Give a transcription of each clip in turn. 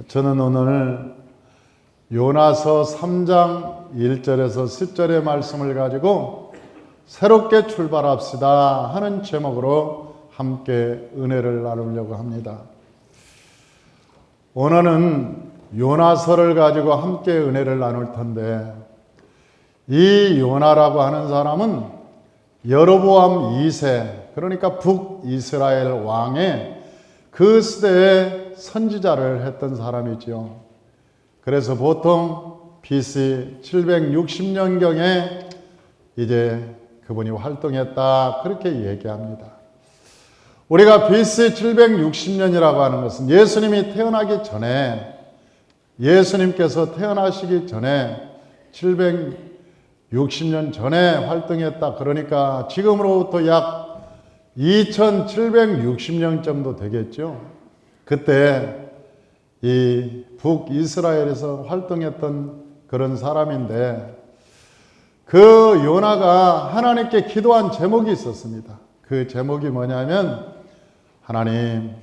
저는 오늘 요나서 3장 1절에서 10절의 말씀을 가지고 새롭게 출발합시다 하는 제목으로 함께 은혜를 나누려고 합니다. 오늘은 요나서를 가지고 함께 은혜를 나눌 텐데, 이 요나라고 하는 사람은 여로보암 2세, 그러니까 북이스라엘 왕의 그 시대에 선지자를 했던 사람이지요. 그래서 보통 BC 760년경에 이제 그분이 활동했다, 그렇게 얘기합니다. 우리가 BC 760년이라고 하는 것은 예수님이 태어나기 전에, 예수님께서 태어나시기 전에 760년 전에 활동했다. 그러니까 지금으로부터 약 2760년 정도 되겠죠. 그때 이 북이스라엘에서 활동했던 그런 사람인데, 그 요나가 하나님께 기도한 제목이 있었습니다. 그 제목이 뭐냐면, 하나님,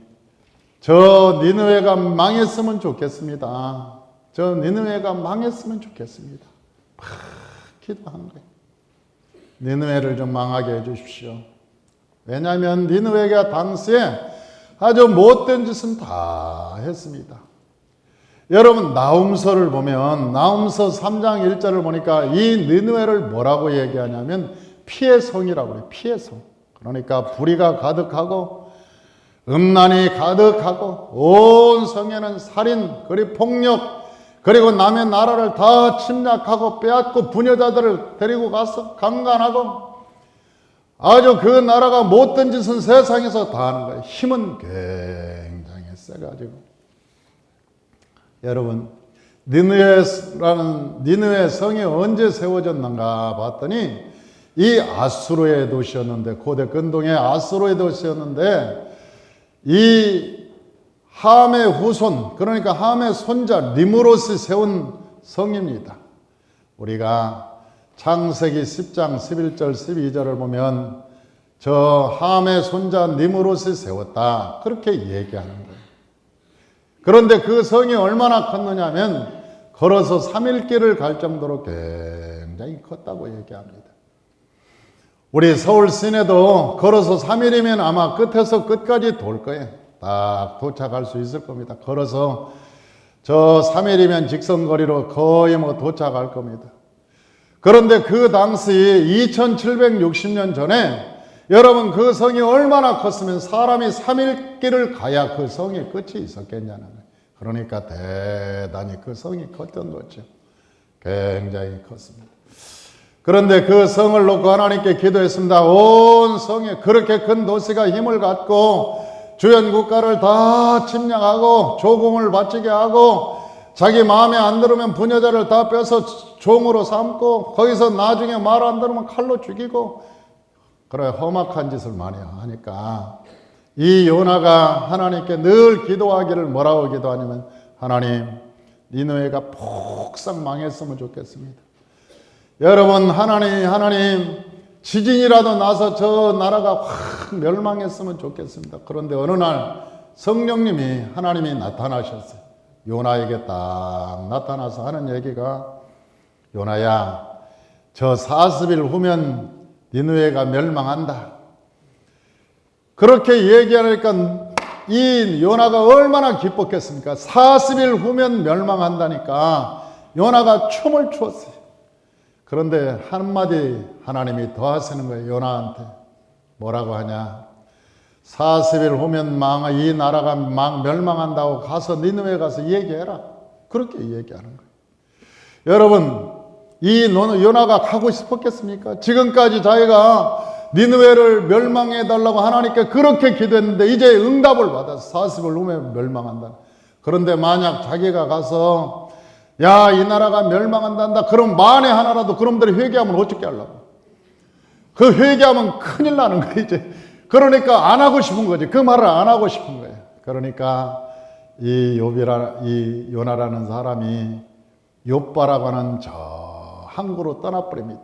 저 니느웨가 망했으면 좋겠습니다. 저 니느웨가 망했으면 좋겠습니다. 막 기도한 거예요. 니느웨를 좀 망하게 해주십시오. 왜냐하면 니느웨가 당시에 아주 못된 짓은 다 했습니다. 여러분, 나훔서를 보면, 나훔서 3장 1절을 보니까 이 니느웨를 뭐라고 얘기하냐면 피의 성이라고 해요. 피의 성. 그러니까 불의가 가득하고 음란이 가득하고 온 성에는 살인, 그리고 폭력, 그리고 남의 나라를 다 침략하고 빼앗고 부녀자들을 데리고 가서 강간하고, 아주 그 나라가 못된 짓은 세상에서 다 하는 거예요. 힘은 굉장히 세가지고. 여러분, 니느웨 성이 언제 세워졌는가 봤더니, 이 아수르의 도시였는데, 고대 근동의 아수르의 도시였는데, 이 함의 후손, 그러니까 함의 손자 니므롯이 세운 성입니다. 우리가 창세기 10장 11절 12절을 보면 저 함의 손자 니므롯이 세웠다, 그렇게 얘기하는 거예요. 그런데 그 성이 얼마나 컸느냐면 걸어서 3일길을 갈 정도로 굉장히 컸다고 얘기합니다. 우리 서울 시내도 걸어서 3일이면 아마 끝에서 끝까지 돌 거예요. 딱 도착할 수 있을 겁니다. 걸어서 저 3일이면 직선거리로 거의 도착할 겁니다. 그런데 그 당시 2760년 전에 여러분, 그 성이 얼마나 컸으면 사람이 3일길을 가야 그 성이 끝이 있었겠냐는 거예요. 그러니까 대단히 그 성이 컸던 거죠. 굉장히 컸습니다. 그런데 그 성을 놓고 하나님께 기도했습니다. 온 성에, 그렇게 큰 도시가 힘을 갖고 주변 국가를 다 침략하고 조공을 바치게 하고 자기 마음에 안 들으면 부녀자를 다 빼서 종으로 삼고 거기서 나중에 말 안 들으면 칼로 죽이고, 그래 험악한 짓을 많이 하니까 이 요나가 하나님께 늘 기도하기를 뭐라고 기도하냐면, 하나님, 니느웨가 폭삭 망했으면 좋겠습니다. 여러분, 하나님, 지진이라도 나서 저 나라가 확 멸망했으면 좋겠습니다. 그런데 어느 날 성령님이, 하나님이 나타나셨어요. 요나에게 딱 나타나서 하는 얘기가, 요나야, 저 40일 후면 니느웨가 멸망한다. 그렇게 얘기하니까 이 요나가 얼마나 기뻤겠습니까? 40일 후면 멸망한다니까 요나가 춤을 추었어요. 그런데 한마디 하나님이 더 하시는 거예요. 요나한테 뭐라고 하냐, 40일 후면 이 나라가 멸망한다고 가서 니느웨 가서 얘기해라, 그렇게 얘기하는 거예요. 여러분, 이 요나가 가고 싶었겠습니까? 지금까지 자기가 니느웨를 멸망해 달라고 하나님께 그렇게 기도했는데 이제 응답을 받아서 40일 후면 멸망한다. 그런데 만약 자기가 가서 야, 이 나라가 멸망한단다, 그럼 만에 하나라도 그놈들이 회개하면 어떻게 하려고? 그 회개하면 큰일 나는 거예요, 이제. 그러니까 안 하고 싶은 거지. 그 말을 안 하고 싶은 거예요. 그러니까 이 요나라는 사람이 욥바라고 하는 저 항구로 떠나버립니다.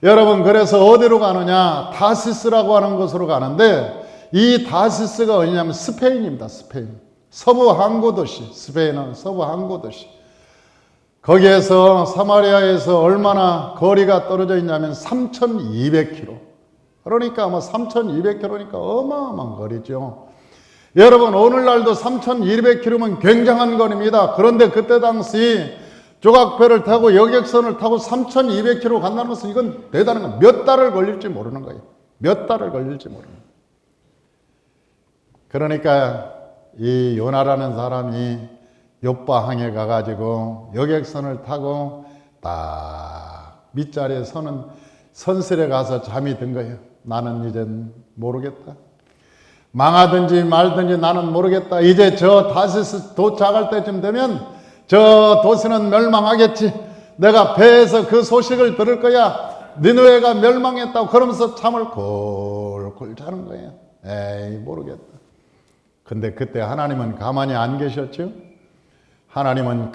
여러분, 그래서 어디로 가느냐? 다시스라고 하는 곳으로 가는데, 이 다시스가 어디냐면 스페인입니다. 스페인. 서부 항구 도시, 스페인은 서부 항구 도시. 거기에서 사마리아에서 얼마나 거리가 떨어져 있냐면 3,200km. 그러니까 3,200km니까 어마어마한 거리죠. 여러분, 오늘날도 3,200km면 굉장한 거리입니다. 그런데 그때 당시 조각배를 타고 여객선을 타고 3,200km 간다는 것은 이건 대단한 거예요. 몇 달을 걸릴지 모르는 거예요. 몇 달을 걸릴지 모르는 거예요. 그러니까 이 요나라는 사람이 욥바항에 가가지고 여객선을 타고 딱 밑자리에 서는 선실에 가서 잠이 든 거예요. 나는 이젠 모르겠다. 망하든지 말든지 나는 모르겠다. 이제 저 다시스 도착할 때쯤 되면 저 도시는 멸망하겠지. 내가 배에서 그 소식을 들을 거야. 니느웨가 멸망했다고. 그러면서 잠을 골골 자는 거예요. 에이, 모르겠다. 근데 그때 하나님은 가만히 안 계셨죠? 하나님은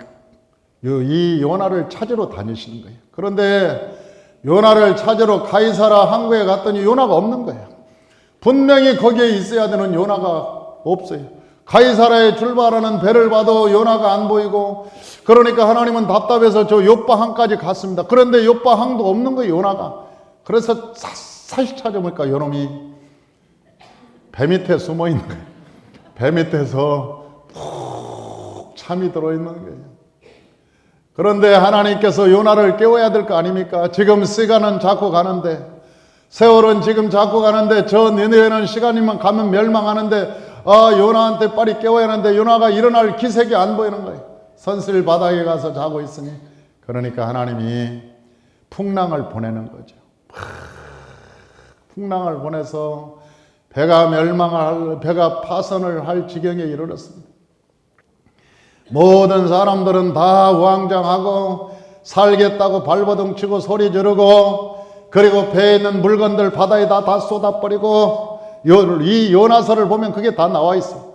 이 요나를 찾으러 다니시는 거예요. 그런데 요나를 찾으러 가이사라 항구에 갔더니 요나가 없는 거예요. 분명히 거기에 있어야 되는 요나가 없어요. 가이사라에 출발하는 배를 봐도 요나가 안 보이고, 그러니까 하나님은 답답해서 저 욥바항까지 갔습니다. 그런데 욥바항도 없는 거예요, 요나가. 그래서 샅샅이 찾아보니까 요놈이 배 밑에 숨어 있는 거예요. 배 밑에서 푹 잠이 들어있는 거예요. 그런데 하나님께서 요나를 깨워야 될 거 아닙니까? 지금 시간은 자꾸 가는데, 세월은 지금 자꾸 가는데, 저 니느웨는 시간이면 가면 멸망하는데, 요나한테 빨리 깨워야 하는데 요나가 일어날 기색이 안 보이는 거예요. 선실 바닥에 가서 자고 있으니. 그러니까 하나님이 풍랑을 보내는 거죠. 풍랑을 보내서 배가 파선을 할 지경에 이르렀습니다. 모든 사람들은 다 우왕좌왕하고 살겠다고 발버둥 치고 소리 지르고, 그리고 배에 있는 물건들 바다에다 다 쏟아버리고, 이 요나서를 보면 그게 다 나와 있어.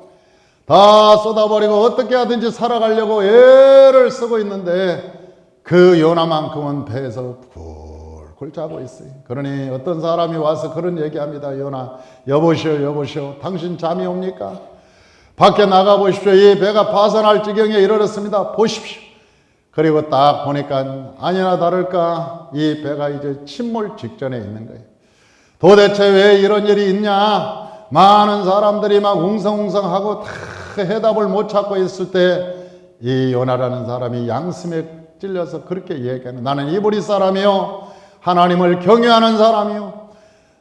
다 쏟아버리고 어떻게 하든지 살아가려고 애를 쓰고 있는데 그 요나만큼은 배에서 굴굴 자고 있어요. 그러니 어떤 사람이 와서 그런 얘기합니다. 요나, 여보시오, 당신 잠이 옵니까? 밖에 나가보십시오. 이 배가 파산할 지경에 이르렀습니다. 보십시오. 그리고 딱 보니까 아니나 다를까 이 배가 이제 침몰 직전에 있는 거예요. 도대체 왜 이런 일이 있냐? 많은 사람들이 막 웅성웅성하고 다 해답을 못 찾고 있을 때 이 요나라는 사람이 양심에 찔려서 그렇게 얘기하는, 나는 이브리 사람이요, 하나님을 경외하는 사람이요,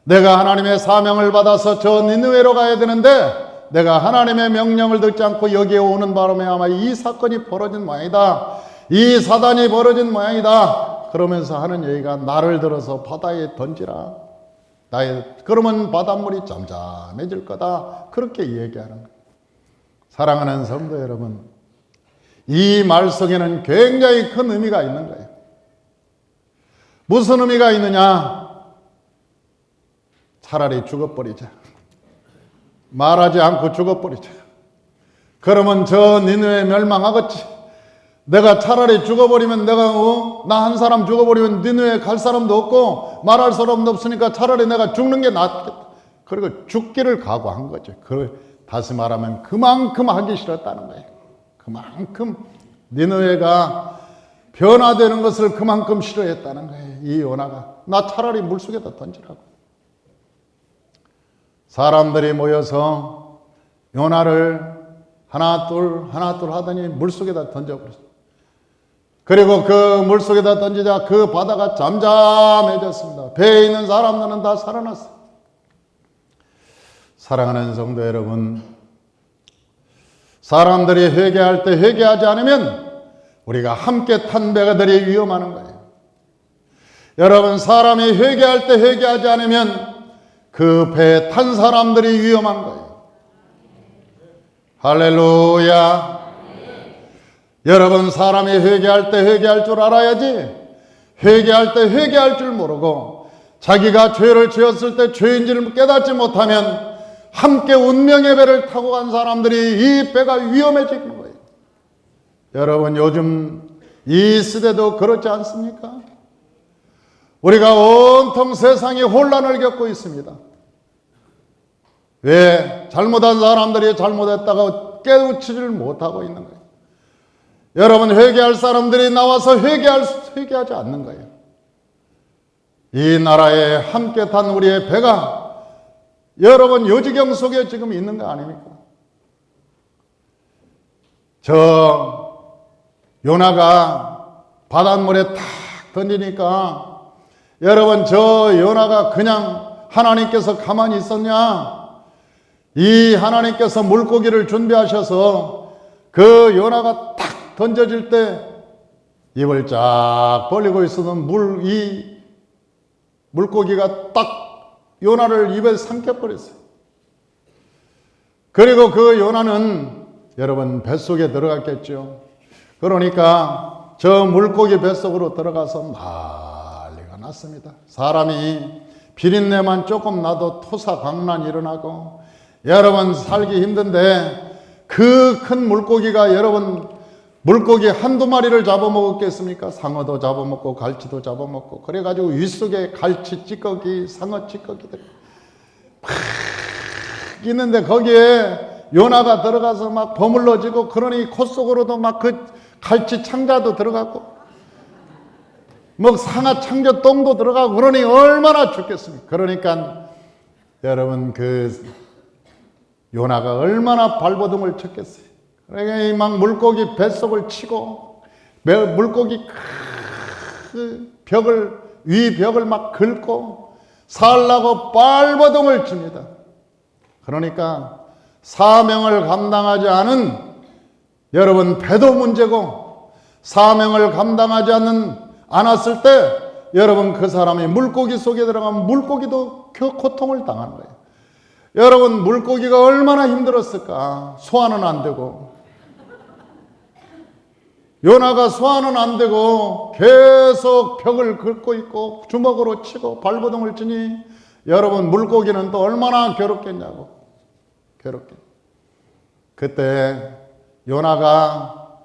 내가 하나님의 사명을 받아서 저 니느웨로 가야 되는데 내가 하나님의 명령을 듣지 않고 여기에 오는 바람에 아마 이 사건이 벌어진 모양이다, 이 사단이 벌어진 모양이다. 그러면서 하는 얘기가 나를 들어서 바다에 던지라. 그러면 바닷물이 잠잠해질 거다. 그렇게 얘기하는 거예요. 사랑하는 성도 여러분, 이 말 속에는 굉장히 큰 의미가 있는 거예요. 무슨 의미가 있느냐? 차라리 죽어버리자. 말하지 않고 죽어버리자. 그러면 저 니느웨 멸망하겠지. 내가 차라리 죽어버리면 나 한 사람 죽어버리면 니느웨 갈 사람도 없고 말할 사람도 없으니까 차라리 내가 죽는 게 낫겠다. 그리고 죽기를 각오한 거죠. 다시 말하면 그만큼 하기 싫었다는 거예요. 그만큼 니느웨가 변화되는 것을 그만큼 싫어했다는 거예요. 이 요나가. 나 차라리 물속에다 던지라고. 사람들이 모여서 요나를 하나 둘 하더니 물속에다 던져버렸어요. 그리고 그 물속에다 던지자 그 바다가 잠잠해졌습니다. 배에 있는 사람들은 다 살아났어요. 사랑하는 성도 여러분, 사람들이 회개할 때 회개하지 않으면 우리가 함께 탄 배가들이 위험하는 거예요. 여러분, 사람이 회개할 때 회개하지 않으면 그 배에 탄 사람들이 위험한 거예요. 할렐루야. 여러분, 사람이 회개할 때 회개할 줄 알아야지, 회개할 때 회개할 줄 모르고 자기가 죄를 지었을 때 죄인지를 깨닫지 못하면 함께 운명의 배를 타고 간 사람들이 이 배가 위험해지는 거예요. 여러분, 요즘 이 시대도 그렇지 않습니까? 우리가 온통 세상이 혼란을 겪고 있습니다. 왜? 잘못한 사람들이 잘못했다고 깨우치지를 못하고 있는 거예요. 여러분, 회개할 사람들이 나와서 회개하지 않는 거예요. 이 나라에 함께 탄 우리의 배가 여러분 요지경 속에 지금 있는 거 아닙니까? 저 요나가 바닷물에 탁 던지니까 여러분, 저 요나가 그냥 하나님께서 가만히 있었냐? 이 하나님께서 물고기를 준비하셔서 그 요나가 탁 던져질 때 입을 쫙 벌리고 있었던 이 물고기가 딱 요나를 입에 삼켜버렸어요. 그리고 그 요나는 여러분 뱃속에 들어갔겠죠. 그러니까 저 물고기 뱃속으로 들어가서 난리가 났습니다. 사람이 비린내만 조금 나도 토사광난 일어나고 여러분 살기 힘든데 그 큰 물고기가 여러분 물고기 한두 마리를 잡아먹었겠습니까? 상어도 잡아먹고 갈치도 잡아먹고 그래가지고 윗속에 갈치 찌꺼기 상어 찌꺼기들 팍 있는데 거기에 요나가 들어가서 막 버물러지고 그러니 콧속으로도 막 그 갈치 창자도 들어가고 뭐 상어 창자 똥도 들어가고 그러니 얼마나 죽겠습니까? 그러니까 여러분 그 요나가 얼마나 발버둥을 쳤겠어요. 그러니까 막 물고기 뱃속을 치고 물고기 위 벽을 막 긁고 살라고 발버둥을 칩니다. 그러니까 사명을 감당하지 않은 여러분 배도 문제고 사명을 감당하지 않았을 때 여러분 그 사람이 물고기 속에 들어가면 물고기도 고통을 당하는 거예요. 여러분 물고기가 얼마나 힘들었을까? 소화는 안 되고 요나가 소화는 안 되고 계속 벽을 긁고 있고 주먹으로 치고 발버둥을 치니 여러분 물고기는 또 얼마나 괴롭겠냐고. 괴롭게. 그때 요나가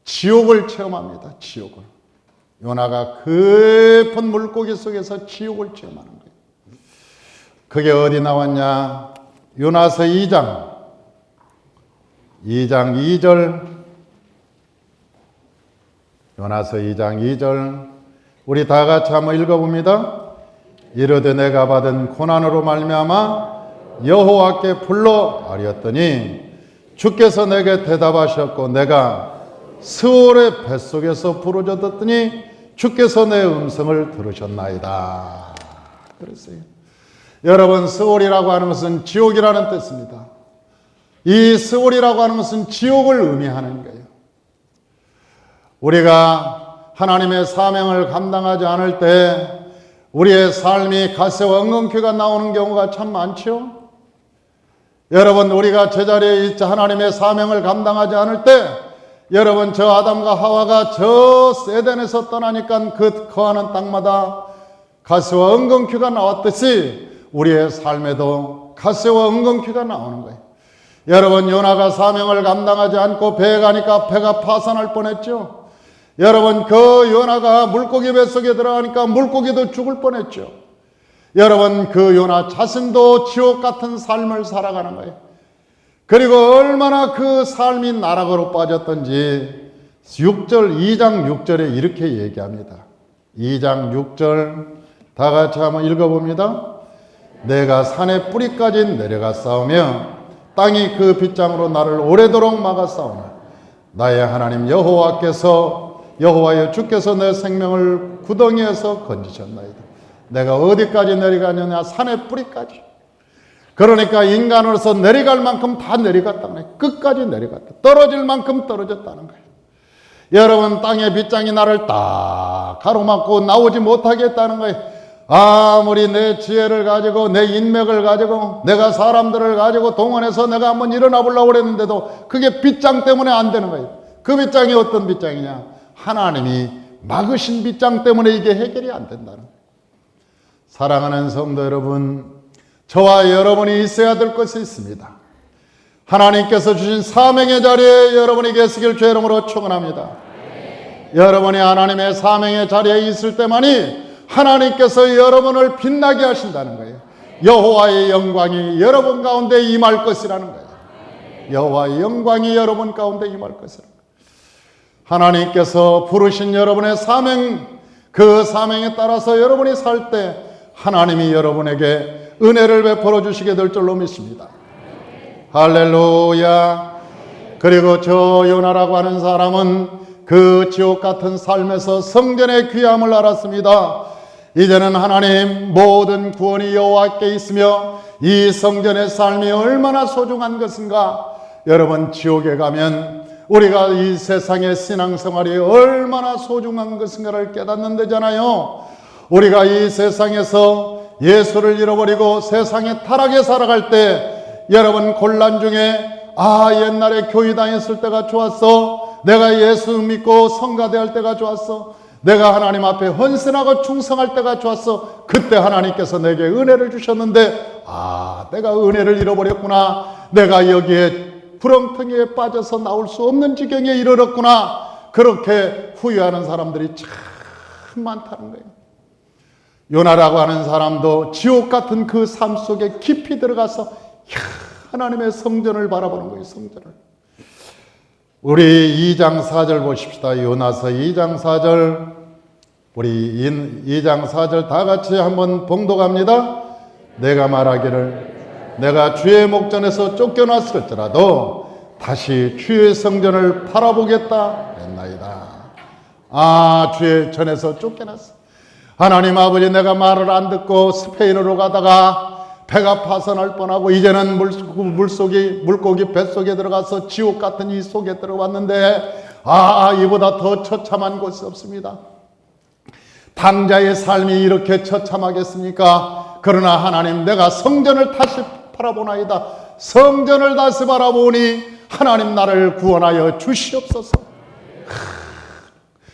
지옥을 체험합니다. 지옥을. 요나가 깊은 물고기 속에서 지옥을 체험하는 거예요. 그게 어디 나왔냐? 요나서 2장 2절 요나서 2장 2절 우리 다 같이 한번 읽어봅니다. 이르되 내가 받은 고난으로 말미암아 여호와께 불러 아뢰었더니 주께서 내게 대답하셨고 내가 스올의 뱃속에서 부르짖어 듣더니 주께서 내 음성을 들으셨나이다. 그랬어요. 여러분 스올이라고 하는 것은 지옥이라는 뜻입니다. 이 스올이라고 하는 것은 지옥을 의미하는 거예요. 우리가 하나님의 사명을 감당하지 않을 때 우리의 삶이 갓세와 엉겅퀴가 나오는 경우가 참 많죠. 여러분 우리가 제자리에 있자 하나님의 사명을 감당하지 않을 때 여러분 저 아담과 하와가 저 에덴에서 떠나니까 그 거하는 땅마다 갓세와 엉겅퀴가 나왔듯이 우리의 삶에도 갓세와 엉겅퀴가 나오는 거예요. 여러분 요나가 사명을 감당하지 않고 배에 가니까 배가 파산할 뻔했죠. 여러분 그 요나가 물고기 뱃속에 들어가니까 물고기도 죽을 뻔했죠. 여러분 그 요나 자신도 지옥 같은 삶을 살아가는 거예요. 그리고 얼마나 그 삶이 나락으로 빠졌던지 2장 6절에 이렇게 얘기합니다. 2장 6절 다 같이 한번 읽어봅니다. 내가 산의 뿌리까지 내려가 싸우며 땅이 그 빗장으로 나를 오래도록 막아 싸우나 나의 하나님 여호와여 주께서 내 생명을 구덩이에서 건지셨나이다. 내가 어디까지 내려가느냐? 산의 뿌리까지. 그러니까 인간으로서 내려갈 만큼 다 내려갔다는 거예요. 끝까지 내려갔다. 떨어질 만큼 떨어졌다는 거예요. 여러분 땅의 빗장이 나를 딱 가로막고 나오지 못하게 했다는 거예요. 아무리 내 지혜를 가지고 내 인맥을 가지고 내가 사람들을 가지고 동원해서 내가 한번 일어나 보려고 그랬는데도 그게 빗장 때문에 안 되는 거예요. 그 빗장이 어떤 빗장이냐? 하나님이 막으신 빗장 때문에 이게 해결이 안 된다는 거예요. 사랑하는 성도 여러분, 저와 여러분이 있어야 될 것이 있습니다. 하나님께서 주신 사명의 자리에 여러분이 계시길 주의 이름으로 축원합니다. 여러분이 하나님의 사명의 자리에 있을 때만이 하나님께서 여러분을 빛나게 하신다는 거예요. 여호와의 영광이 여러분 가운데 임할 것이라는 거예요. 여호와의 영광이 여러분 가운데 임할 것이라. 하나님께서 부르신 여러분의 사명, 그 사명에 따라서 여러분이 살 때 하나님이 여러분에게 은혜를 베풀어 주시게 될 줄로 믿습니다. 할렐루야. 그리고 저 요나라고 하는 사람은 그 지옥 같은 삶에서 성전의 귀함을 알았습니다. 이제는 하나님, 모든 구원이 여호와께 있으며 이 성전의 삶이 얼마나 소중한 것인가. 여러분, 지옥에 가면 우리가 이 세상의 신앙생활이 얼마나 소중한 것인가를 깨닫는 데잖아요. 우리가 이 세상에서 예수를 잃어버리고 세상에 타락에 살아갈 때 여러분, 곤란 중에 옛날에 교회 다녔을 때가 좋았어. 내가 예수 믿고 성가대할 때가 좋았어. 내가 하나님 앞에 헌신하고 충성할 때가 좋았어. 그때 하나님께서 내게 은혜를 주셨는데 내가 은혜를 잃어버렸구나. 내가 여기에 구렁텅이에 빠져서 나올 수 없는 지경에 이르렀구나. 그렇게 후회하는 사람들이 참 많다는 거예요. 요나라고 하는 사람도 지옥 같은 그 삶 속에 깊이 들어가서 하나님의 성전을 바라보는 거예요. 성전을. 우리 2장 4절 보십시다. 요나서 2장 4절. 우리 2장 4절 다 같이 한번 봉독합니다. 내가 말하기를 내가 주의 목전에서 쫓겨났을지라도 다시 주의 성전을 바라보겠다 했나이다. 주의 전에서 쫓겨났어. 하나님 아버지, 내가 말을 안 듣고 스페인으로 가다가 배가 파산할 뻔하고 이제는 물고기 뱃속에 들어가서 지옥 같은 이 속에 들어왔는데 이보다 더 처참한 곳이 없습니다. 당자의 삶이 이렇게 처참하겠습니까? 그러나 하나님, 내가 성전을 다시 바라보나이다. 성전을 다시 바라보니 하나님, 나를 구원하여 주시옵소서.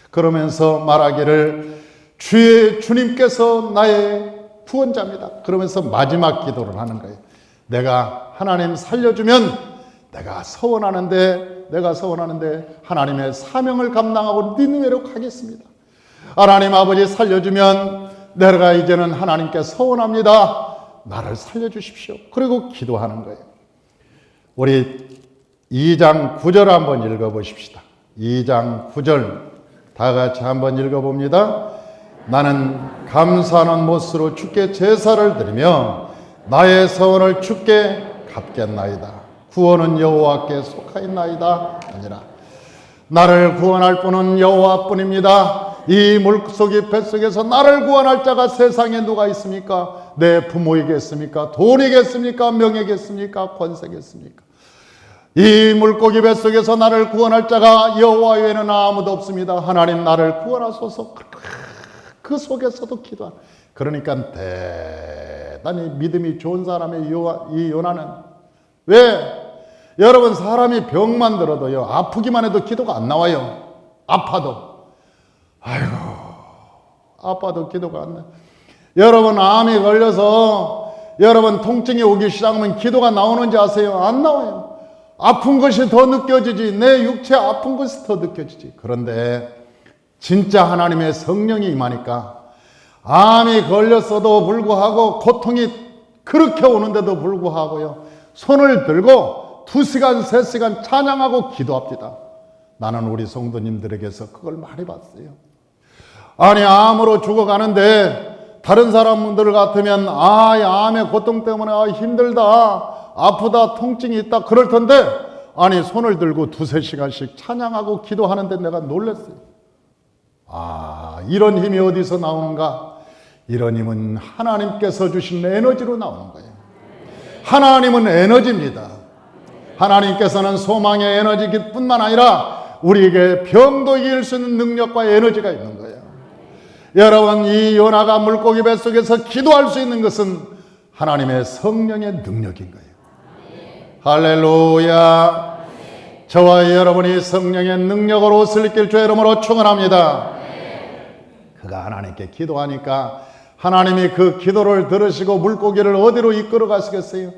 그러면서 말하기를 주님께서 나의 구원자입니다. 그러면서 마지막 기도를 하는 거예요. 내가 하나님 살려주면 내가 서원하는데 하나님의 사명을 감당하고 니느웨로 가겠습니다. 하나님 아버지, 살려주면 내가 이제는 하나님께 서원합니다. 나를 살려주십시오. 그리고 기도하는 거예요. 우리 2장 9절 한번 읽어보십시다. 2장 9절 다 같이 한번 읽어봅니다. 나는 감사하는 못으로 주께 제사를 드리며 나의 서원을 주께 갚겠나이다. 구원은 여호와께 속하였나이다 아니라. 나를 구원할 분은 여호와뿐입니다. 이 물속의 뱃속에서 나를 구원할 자가 세상에 누가 있습니까? 내 부모이겠습니까? 돈이겠습니까? 명예겠습니까? 권세겠습니까? 이 물고기 뱃속에서 나를 구원할 자가 여호와 외에는 아무도 없습니다. 하나님, 나를 구원하소서. 그 속에서도 기도하는. 그러니까 대단히 믿음이 좋은 사람의 이 요나는, 왜? 여러분, 사람이 병만 들어도요, 아프기만 해도 기도가 안 나와요. 아파도 기도가 안 나요. 여러분, 암이 걸려서 여러분 통증이 오기 시작하면 기도가 나오는지 아세요? 안 나와요. 아픈 것이 더 느껴지지. 내 육체 아픈 것이 더 느껴지지. 그런데 진짜 하나님의 성령이 임하니까 암이 걸렸어도 불구하고, 고통이 그렇게 오는데도 불구하고요, 손을 들고 2시간, 3시간 찬양하고 기도합니다. 나는 우리 성도님들에게서 그걸 많이 봤어요. 암으로 죽어가는데 다른 사람들 같으면 암의 고통 때문에 힘들다, 아프다, 통증이 있다 그럴 텐데, 손을 들고 2-3시간씩 찬양하고 기도하는데 내가 놀랐어요. 이런 힘이 어디서 나오는가? 이런 힘은 하나님께서 주신 에너지로 나오는 거예요. 하나님은 에너지입니다. 하나님께서는 소망의 에너지일 뿐만 아니라 우리에게 병도 이길 수 있는 능력과 에너지가 있는 거예요. 여러분, 이 요나가 물고기 뱃속에서 기도할 수 있는 것은 하나님의 성령의 능력인 거예요. 할렐루야. 저와 여러분이 성령의 능력으로 옷을 입길 주의 이름으로 축원합니다. 그가 하나님께 기도하니까 하나님이 그 기도를 들으시고 물고기를 어디로 이끌어 가시겠어요?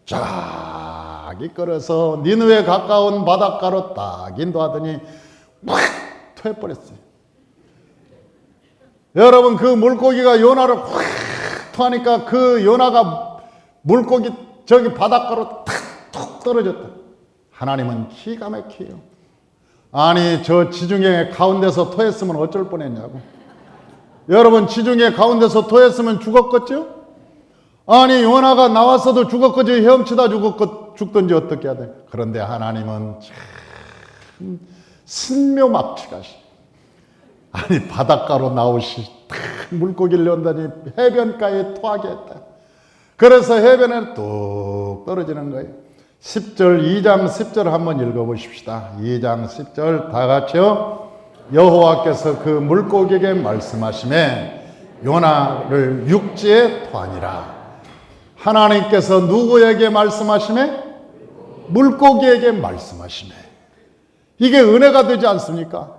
쫙 이끌어서 니느웨 가까운 바닷가로 딱 인도하더니 확 퇴버렸어요. 여러분, 그 물고기가 요나를 확 토하니까 그 요나가 물고기 저기 바닷가로 탁 툭 떨어졌다. 하나님은 기가 막혀요. 아니 저 지중해 가운데서 토했으면 어쩔 뻔했냐고. 여러분 지중해 가운데서 토했으면 죽었겠죠? 아니 요나가 나왔어도 죽었겠지. 헤엄치다 죽든지 어떻게 해야 돼. 그런데 하나님은 참 신묘막치가시. 아니 바닷가로 나오시 물고기를 연다니 해변가에 토하게 했다. 그래서 해변에 뚝 떨어지는 거예요. 2장 10절 한번 읽어보십시다. 2장 10절 다 같이요. 여호와께서 그 물고기에게 말씀하시매 요나를 육지에 토하니라. 하나님께서 누구에게 말씀하시매? 물고기에게 말씀하시매. 이게 은혜가 되지 않습니까?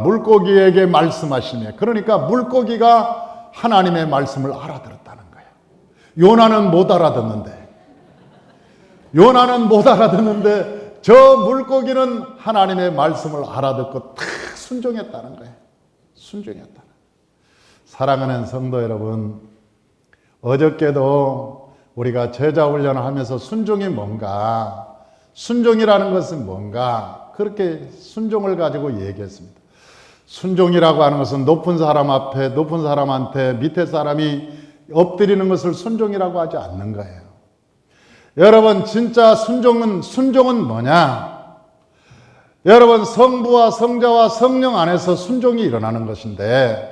물고기에게 말씀하시매. 그러니까 물고기가 하나님의 말씀을 알아들었다는 거예요. 요나는 못 알아듣는데 저 물고기는 하나님의 말씀을 알아듣고 탁 순종했다는 거예요. 순종했다. 사랑하는 성도 여러분, 어저께도 우리가 제자 훈련을 하면서 순종이 뭔가, 순종이라는 것은 뭔가 그렇게 순종을 가지고 얘기했습니다. 순종이라고 하는 것은 높은 사람 앞에 높은 사람한테 밑에 사람이 엎드리는 것을 순종이라고 하지 않는 거예요. 여러분 진짜 순종은 뭐냐? 여러분 성부와 성자와 성령 안에서 순종이 일어나는 것인데,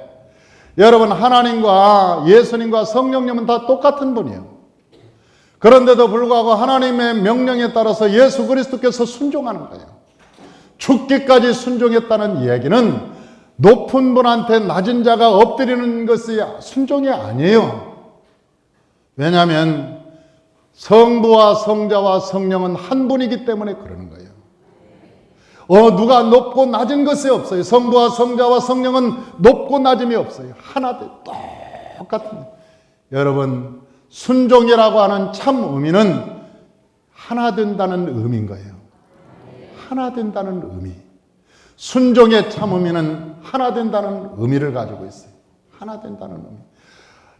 여러분 하나님과 예수님과 성령님은 다 똑같은 분이에요. 그런데도 불구하고 하나님의 명령에 따라서 예수 그리스도께서 순종하는 거예요. 죽기까지 순종했다는 이야기는 높은 분한테 낮은 자가 엎드리는 것이 순종이 아니에요. 왜냐하면 성부와 성자와 성령은 한 분이기 때문에 그러는 거예요. 누가 높고 낮은 것이 없어요. 성부와 성자와 성령은 높고 낮음이 없어요. 하나 똑같은. 여러분 순종이라고 하는 참 의미는 하나 된다는 의미인 거예요. 하나 된다는 의미. 순종의 참 의미는 하나 된다는 의미를 가지고 있어요. 하나 된다는 의미.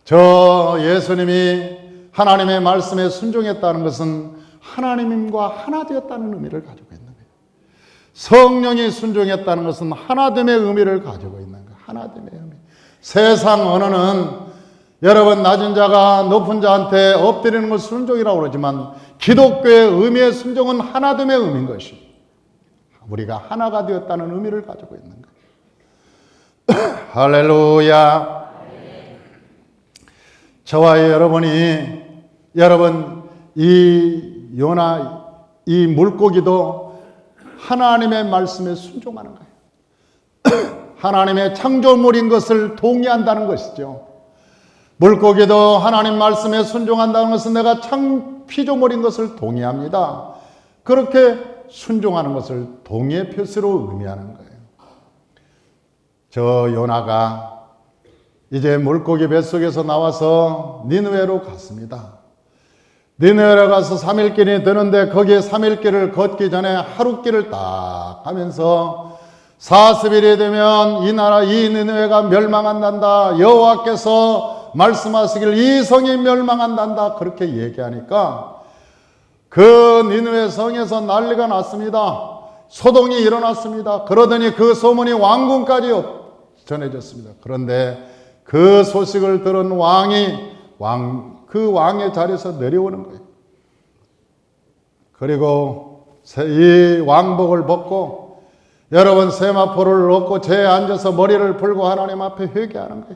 저 예수님이 하나님의 말씀에 순종했다는 것은 하나님과 하나 되었다는 의미를 가지고 있는 거예요. 성령이 순종했다는 것은 하나됨의 의미를 가지고 있는 거예요. 하나됨의 의미. 세상 언어는 여러분 낮은 자가 높은 자한테 엎드리는 것을 순종이라고 그러지만 기독교의 의미의 순종은 하나됨의 의미인 것이고 우리가 하나가 되었다는 의미를 가지고 있는 거예요. 할렐루야. 저와 여러분 이 요나 이 물고기도 하나님의 말씀에 순종하는 거예요. 하나님의 창조물인 것을 동의한다는 것이죠. 물고기도 하나님 말씀에 순종한다는 것은 내가 피조물인 것을 동의합니다. 그렇게 순종하는 것을 동의의 표시로 의미하는 거예요. 저 요나가 이제 물고기 뱃속에서 나와서 니느웨로 갔습니다. 니느웨로 가서 3일길이 되는데 거기에 3일길을 걷기 전에 하루길을 딱 가면서 40일이 되면 이 나라 이 니느웨가 멸망한단다. 여호와께서 말씀하시길 이 성이 멸망한단다. 그렇게 얘기하니까 그 니느웨 성에서 난리가 났습니다. 소동이 일어났습니다. 그러더니 그 소문이 왕궁까지 전해졌습니다. 그런데 그 소식을 들은 그 왕의 자리에서 내려오는 거예요. 그리고 이 왕복을 벗고 여러분 세마포를 놓고 제에 앉아서 머리를 풀고 하나님 앞에 회개하는 거예요.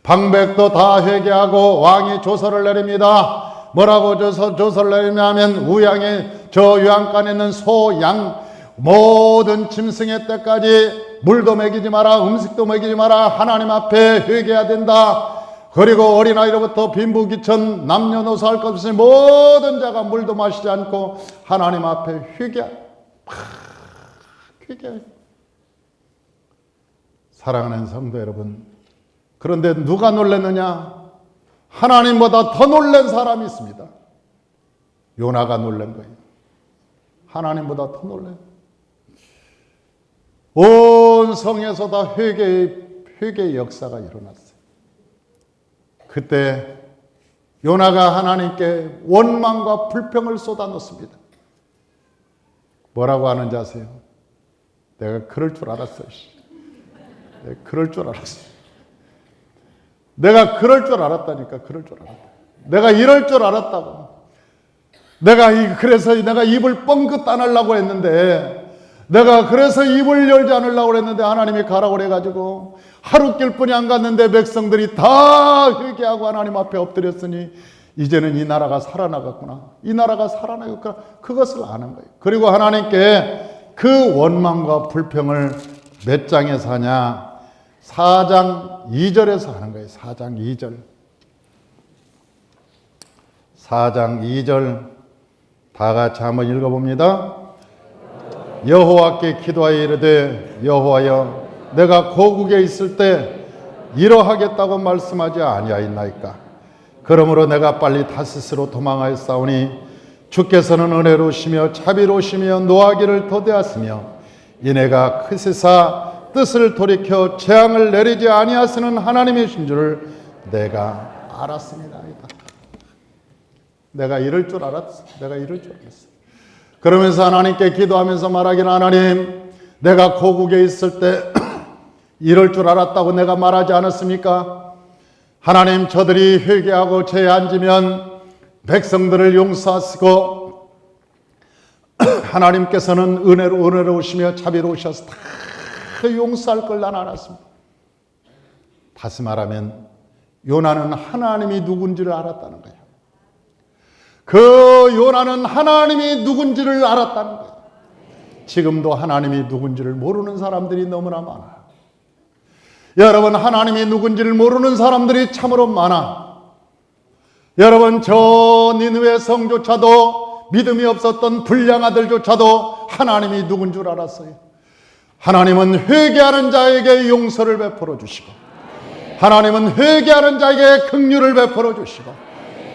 방백도 다 회개하고 왕이 조서를 내립니다. 뭐라고 조서를 내리냐면 우양에 저 유양간에 있는 소, 양 모든 짐승의 때까지 물도 먹이지 마라, 음식도 먹이지 마라, 하나님 앞에 회개해야 된다. 그리고 어린아이로부터 빈부귀천 남녀노소 할 것 없이 모든 자가 물도 마시지 않고 하나님 앞에 회개. 사랑하는 성도 여러분, 그런데 누가 놀랐느냐? 하나님보다 더 놀란 사람이 있습니다. 요나가 놀란 거예요. 하나님보다 더 놀란. 온 성에서 다 회개의 역사가 일어났어요. 그때 요나가 하나님께 원망과 불평을 쏟아놓습니다. 뭐라고 하는지 아세요? 내가 그럴 줄 알았어요. 내가 그럴 줄 알았어. 내가 그럴 줄 알았다니까. 그럴 줄 알았다. 내가 이럴 줄 알았다고. 그래서 내가 입을 뻥긋 안 하려고 했는데, 내가 그래서 입을 열지 않으려고 했는데 하나님이 가라고 그래가지고 하루길뿐이 안 갔는데 백성들이 다 회개하고 하나님 앞에 엎드렸으니 이제는 이 나라가 살아나갔구나. 이 나라가 살아나겠구나. 그것을 아는 거예요. 그리고 하나님께 그 원망과 불평을 몇 장에서 하냐? 4장 2절에서 하는 거예요. 4장 2절. 4장 2절 다 같이 한번 읽어봅니다. 여호와께 기도하여 이르되 여호와여 내가 고국에 있을 때 이러하겠다고 말씀하지 아니하였나이까. 그러므로 내가 빨리 다시스로 도망하였사오니 주께서는 은혜로우시며 자비로우시며 노하기를 도대하시며 이내가 크시사 뜻을 돌이켜 재앙을 내리지 아니하시는 하나님이신 줄을 내가 알았습니다. 내가 이럴 줄 알았어. 내가 이럴 줄 알았어. 그러면서 하나님께 기도하면서 말하기는 하나님, 내가 고국에 있을 때 이럴 줄 알았다고 내가 말하지 않았습니까? 하나님, 저들이 회개하고 죄에 앉으면 백성들을 용서하시고 하나님께서는 은혜로우시며 자비로우셔서 다 용서할 걸 난 알았습니다. 다시 말하면 요나는 하나님이 누군지를 알았다는 거예요. 그 요나는 하나님이 누군지를 알았다는 거예요. 지금도 하나님이 누군지를 모르는 사람들이 너무나 많아요. 여러분, 하나님이 누군지를 모르는 사람들이 참으로 많아. 여러분, 저 니느웨 성조차도 믿음이 없었던 불량 아들조차도 하나님이 누군 줄 알았어요. 하나님은 회개하는 자에게 용서를 베풀어 주시고, 하나님은 회개하는 자에게 긍휼을 베풀어 주시고,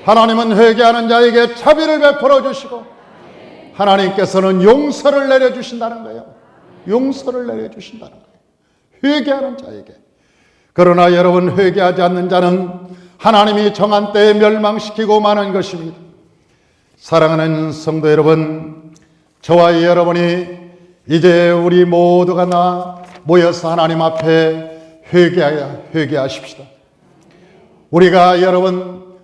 하나님은 회개하는 자에게 자비를 베풀어 주시고, 하나님께서는 용서를 내려주신다는 거예요. 용서를 내려주신다는 거예요. 회개하는 자에게. 그러나 여러분, 회개하지 않는 자는 하나님이 정한 때에 멸망시키고 마는 것입니다. 사랑하는 성도 여러분, 저와 여러분이 이제 우리 모두가 모여서 하나님 앞에 회개하십시다. 우리가 여러분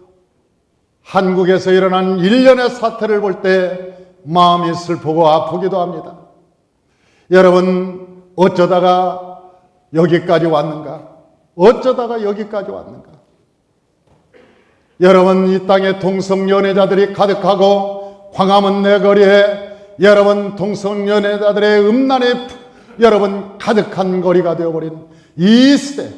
한국에서 일어난 일련의 사태를 볼 때 마음이 슬프고 아프기도 합니다. 여러분, 어쩌다가 여기까지 왔는가? 어쩌다가 여기까지 왔는가? 여러분, 이 땅에 동성연애자들이 가득하고 광화문 내거리에 여러분 동성연애자들의 음란이 여러분 가득한 거리가 되어버린 이 시대,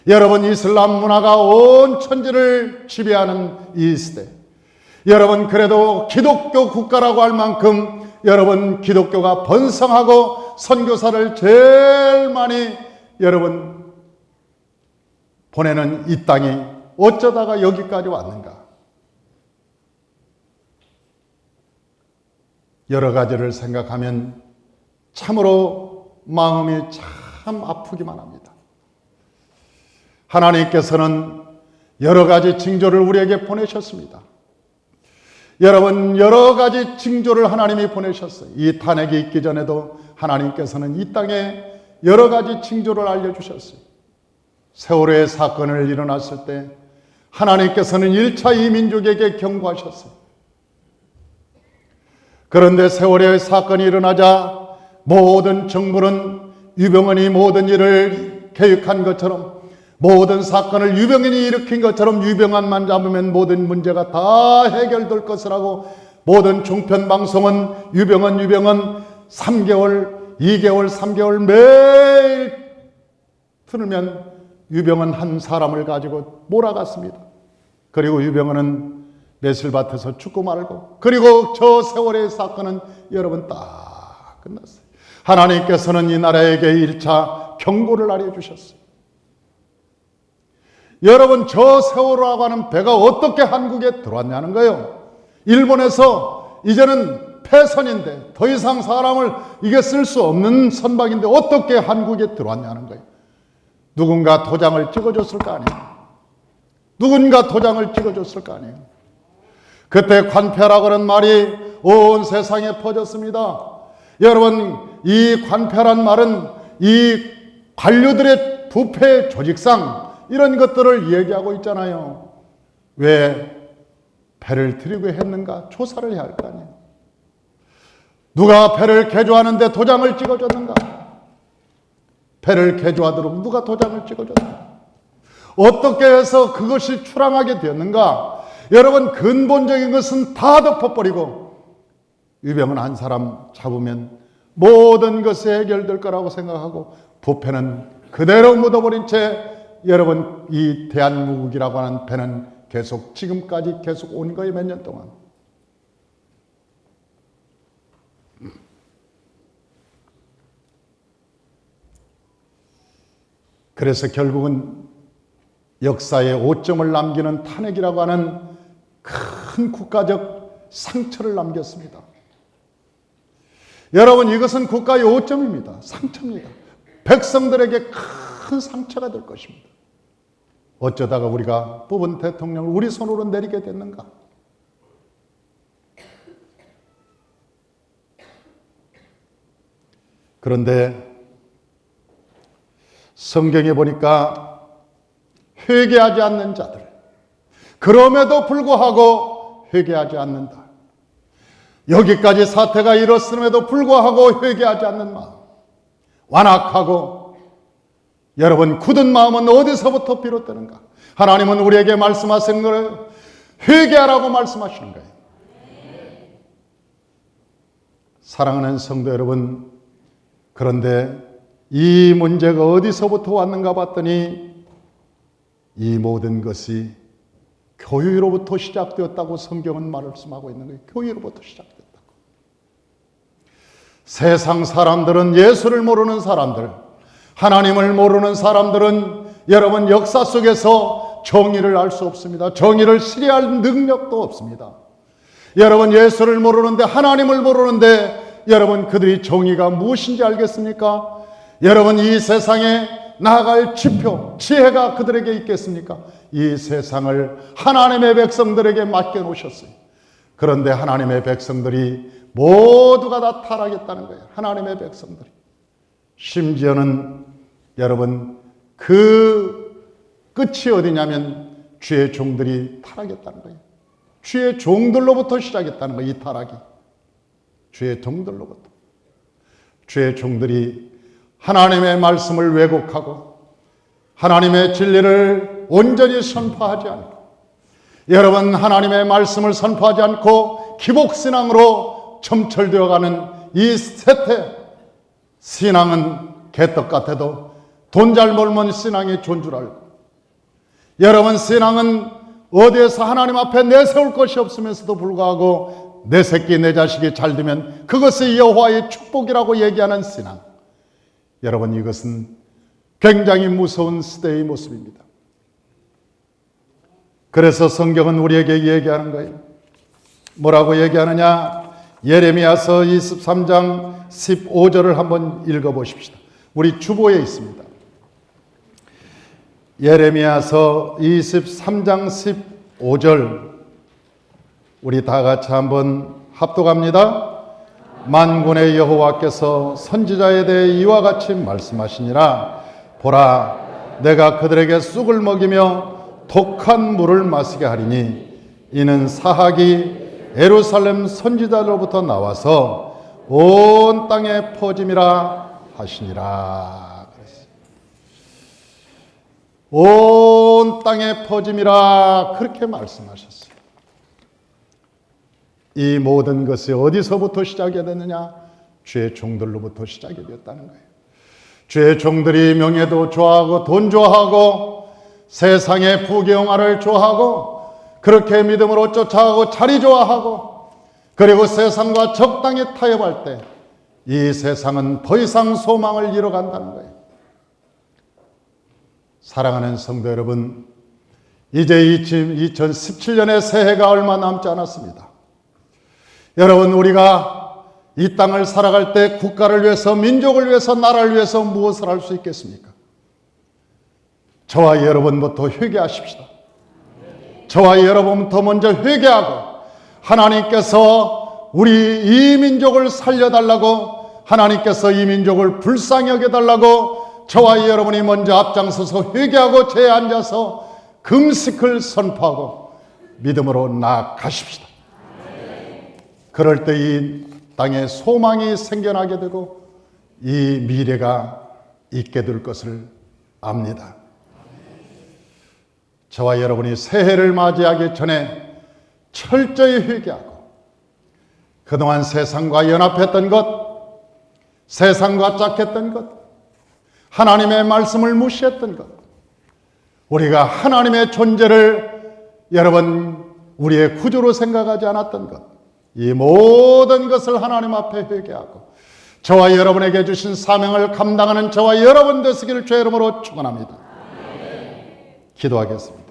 여러분 이슬람 문화가 온 천지를 지배하는 이 시대, 여러분 그래도 기독교 국가라고 할 만큼 여러분 기독교가 번성하고 선교사를 제일 많이 여러분 보내는 이 땅이 어쩌다가 여기까지 왔는가? 여러 가지를 생각하면 참으로 마음이 참 아프기만 합니다. 하나님께서는 여러 가지 징조를 우리에게 보내셨습니다. 여러분, 여러 가지 징조를 하나님이 보내셨어요. 이 탄핵이 있기 전에도 하나님께서는 이 땅에 여러 가지 징조를 알려주셨어요. 세월호의 사건을 일어났을 때 하나님께서는 1차 이민족에게 경고하셨어요. 그런데 세월호의 사건이 일어나자 모든 정부는 유병헌이 모든 일을 계획한 것처럼, 모든 사건을 유병헌이 일으킨 것처럼 유병헌만 잡으면 모든 문제가 다 해결될 것이라고 모든 종편방송은 유병헌 3개월, 2개월, 3개월 매일 틀으면 유병헌 한 사람을 가지고 몰아갔습니다. 그리고 유병헌은 매실밭에서 죽고 말고, 그리고 저 세월의 사건은 여러분 딱 끝났어요. 하나님께서는 이 나라에게 1차 경고를 알려주셨어요. 여러분, 저 세월호라고 하는 배가 어떻게 한국에 들어왔냐는 거예요. 일본에서 이제는 폐선인데 더 이상 사람을 이게 쓸 수 없는 선박인데 어떻게 한국에 들어왔냐는 거예요. 누군가 도장을 찍어줬을 거 아니에요. 누군가 도장을 찍어줬을 거 아니에요. 그때 관폐라고 하는 말이 온 세상에 퍼졌습니다. 여러분, 이 관폐란 말은 이 관료들의 부패 조직상 이런 것들을 얘기하고 있잖아요. 왜 배를 들이고 했는가? 조사를 해야 할 거 아니에요. 누가 배를 개조하는데 도장을 찍어줬는가? 배를 개조하도록 누가 도장을 찍어줬는가? 어떻게 해서 그것이 출항하게 되었는가? 여러분, 근본적인 것은 다 덮어버리고 유병은 한 사람 잡으면 모든 것이 해결될 거라고 생각하고 부패는 그대로 묻어버린 채 여러분, 이 대한민국이라고 하는 배는 계속 지금까지 계속 온 거예요. 몇 년 동안. 그래서 결국은 역사에 오점을 남기는 탄핵이라고 하는 큰 국가적 상처를 남겼습니다. 여러분, 이것은 국가의 오점입니다. 상처입니다. 백성들에게 큰 상처가 될 것입니다. 어쩌다가 우리가 뽑은 대통령을 우리 손으로 내리게 됐는가? 그런데 성경에 보니까 회개하지 않는 자들, 그럼에도 불구하고 회개하지 않는다. 여기까지 사태가 일었음에도 불구하고 회개하지 않는 마음, 완악하고 여러분, 굳은 마음은 어디서부터 비롯되는가? 하나님은 우리에게 말씀하시는 거예요. 회개하라고 말씀하시는 거예요. 사랑하는 성도 여러분, 그런데 이 문제가 어디서부터 왔는가 봤더니 이 모든 것이 교회로부터 시작되었다고 성경은 말씀하고 있는 거예요. 교회로부터 시작됐다고. 세상 사람들은, 예수를 모르는 사람들, 하나님을 모르는 사람들은 여러분, 역사 속에서 정의를 알 수 없습니다. 정의를 실현할 능력도 없습니다. 여러분, 예수를 모르는데, 하나님을 모르는데 여러분, 그들이 정의가 무엇인지 알겠습니까? 여러분, 이 세상에 나아갈 지표, 지혜가 그들에게 있겠습니까? 이 세상을 하나님의 백성들에게 맡겨놓으셨어요. 그런데 하나님의 백성들이 모두가 다 타락했다는 거예요. 하나님의 백성들이. 심지어는 여러분, 그 끝이 어디냐면 주의 종들이 타락했다는 거예요. 주의 종들로부터 시작했다는 거예요. 이 타락이. 주의 종들로부터. 주의 종들이 하나님의 말씀을 왜곡하고 하나님의 진리를 온전히 선포하지 않고, 여러분, 하나님의 말씀을 선포하지 않고 기복신앙으로 점철되어가는 이 세태, 신앙은 개떡 같아도 돈 잘 벌면 신앙이 좋은 줄 알고, 여러분, 신앙은 어디에서 하나님 앞에 내세울 것이 없으면서도 불구하고 내 새끼 내 자식이 잘 되면 그것이 여호와의 축복이라고 얘기하는 신앙, 여러분, 이것은 굉장히 무서운 시대의 모습입니다. 그래서 성경은 우리에게 얘기하는 거예요. 뭐라고 얘기하느냐? 예레미야서 23장 15절을 한번 읽어보십시다. 우리 주보에 있습니다. 예레미야서 23장 15절 우리 다 같이 한번 합독합니다. 만군의 여호와께서 선지자에 대해 이와 같이 말씀하시니라. 보라, 내가 그들에게 쑥을 먹이며 독한 물을 마시게 하리니 이는 사학이 예루살렘 선지자로부터 나와서 온 땅에 퍼짐이라 하시니라. 온 땅에 퍼짐이라 그렇게 말씀하셨어요. 이 모든 것이 어디서부터 시작이 됐느냐? 주의 종들로부터 시작이 되었다는 거예요. 주의 종들이 명예도 좋아하고 돈 좋아하고 세상의 부귀영화를 좋아하고 그렇게 믿음으로 쫓아가고 자리 좋아하고 그리고 세상과 적당히 타협할 때 이 세상은 더 이상 소망을 잃어간다는 거예요. 사랑하는 성도 여러분, 이제 2017년의 새해가 얼마 남지 않았습니다. 여러분, 우리가 이 땅을 살아갈 때 국가를 위해서, 민족을 위해서, 나라를 위해서 무엇을 할 수 있겠습니까? 저와 여러분부터 회개하십시다. 저와 여러분부터 먼저 회개하고 하나님께서 우리 이 민족을 살려달라고 하나님께서 이 민족을 불쌍히 여겨달라고 저와 여러분이 먼저 앞장서서 회개하고 제에 앉아서 금식을 선포하고 믿음으로 나아가십시다. 그럴 때 이 땅에 소망이 생겨나게 되고 이 미래가 있게 될 것을 압니다. 저와 여러분이 새해를 맞이하기 전에 철저히 회개하고 그동안 세상과 연합했던 것, 세상과 짝했던 것, 하나님의 말씀을 무시했던 것, 우리가 하나님의 존재를 여러분 우리의 구주로 생각하지 않았던 것, 이 모든 것을 하나님 앞에 회개하고 저와 여러분에게 주신 사명을 감당하는 저와 여러분 되시기를 주의 이름으로 축원합니다. 기도하겠습니다.